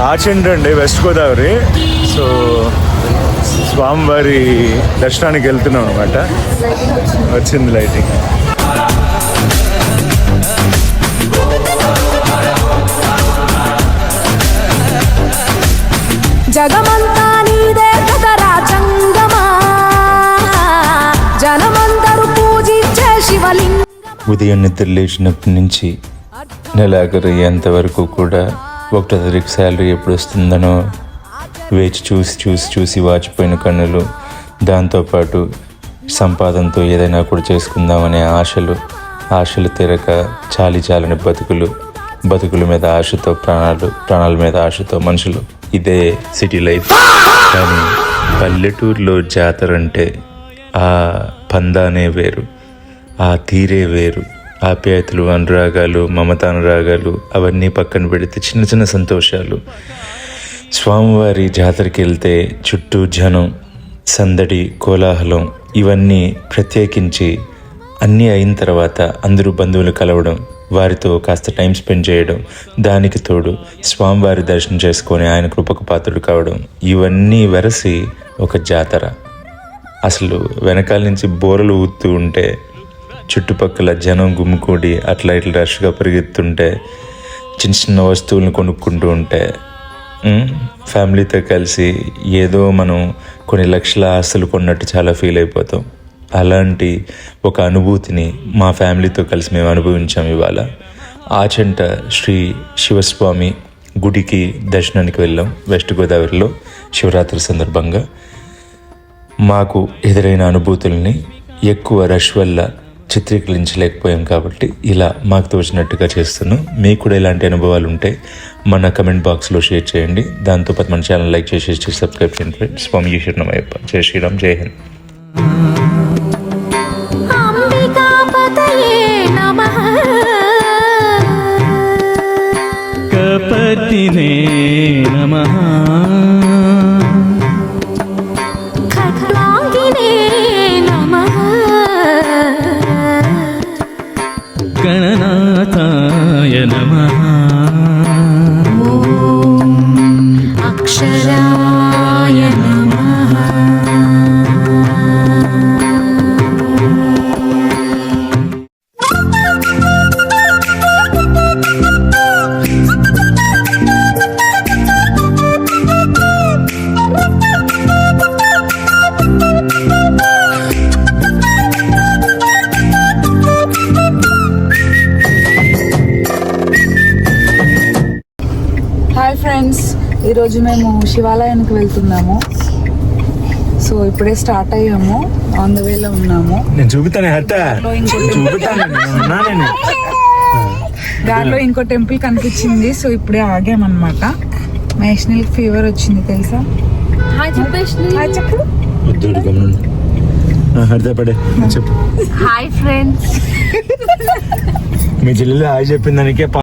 ఆచండ్ అండి, west Godavari. So స్వామివారి దర్శనానికి వెళ్తున్నాం అనమాట. వచ్చింది లైటింగ్. జగమంతా నీదే కదరా చంగమా, జనమందరూ పూజించే శివలింగం. ఉదయం నిద్ర లేచినప్పటి నుంచి నెలాఖరు అయ్యేంతవరకు కూడా 1వ తారీఖు శాలరీ ఎప్పుడు వస్తుందనో వేచి చూసి వాచిపోయిన కన్నులు, దాంతోపాటు సంపాదనతో ఏదైనా కూడా చేసుకుందామనే ఆశలు తీరక చాలని బతుకుల మీద ఆశతో ప్రాణాల మీద ఆశతో మనుషులు. ఇదే సిటీ లైఫ్. కానీ పల్లెటూరులో జాతర అంటే ఆ పందానే వేరు, ఆ తీరే వేరు. ఆప్యాయతలు, అనురాగాలు, మమతానురాగాలు అవన్నీ పక్కన పెడితే చిన్న సంతోషాలు. స్వామివారి జాతరకి వెళ్తే చుట్టూ జనం, సందడి, కోలాహలం ఇవన్నీ ప్రత్యేకించి అన్నీ అయిన తర్వాత అందరూ బంధువులు కలవడం, వారితో కాస్త టైం స్పెండ్ చేయడం, దానికి తోడు స్వామివారి దర్శనం చేసుకొని ఆయన కృపకు పాత్రుడు కావడం, ఇవన్నీ వెరసి ఒక జాతర. అసలు వెనకాల నుంచి బోరలు ఊదుతూ ఉంటే, చుట్టుపక్కల జనం గుమ్ముకూడి అట్లా ఇట్లా రష్గా పరిగెత్తుంటే, చిన్న వస్తువులను కొనుక్కుంటూ ఉంటే, ఫ్యామిలీతో కలిసి ఏదో మనం కొన్ని లక్షల ఆస్తులు కొన్నట్టు చాలా ఫీల్ అయిపోతాం. అలాంటి ఒక అనుభూతిని మా ఫ్యామిలీతో కలిసి మేము అనుభవించాం. ఇవాళ ఆచంట శ్రీ శివస్వామి గుడికి దర్శనానికి వెళ్ళాం వెస్ట్ గోదావరిలో శివరాత్రి సందర్భంగా. మాకు ఎదురైన అనుభూతుల్ని ఎక్కువ రష్ వల్ల చిత్రీకరించలేకపోయాం కాబట్టి ఇలా మాకు తోచినట్టుగా చేస్తున్నాం. మీకు కూడా ఇలాంటి అనుభవాలు ఉంటే మన కమెంట్ బాక్స్లో షేర్ చేయండి. దాంతోపాటు మన ఛానల్ లైక్ చేసి సబ్స్క్రైబ్ చేయండి. స్వామి శరణమయ్యప్ప. జై శ్రీరామ్, జై హింద్. కపతినే నమః, ఖడ్వాంగినే నమః, గణనాథాయ నమః, అక్షరాయ నమః. హాయ్ ఫ్రెండ్స్, ఈరోజు మేము శివాలయానికి వెళ్తున్నాము. సో ఇప్పుడే స్టార్ట్ అయ్యాము, ఆన్ ద వేలో ఉన్నాము. నేను చూపుతాను దారిలో ఇంకో టెంపుల్ కనిపించింది. సో ఇప్పుడే ఆగామన్నమాట. నేషనల్ ఫీవర్ వచ్చింది తెలుసా? చెప్పు. చెప్పు. Hi friends. మీ చెల్లెలు హాయ్ చెప్పిన దానికే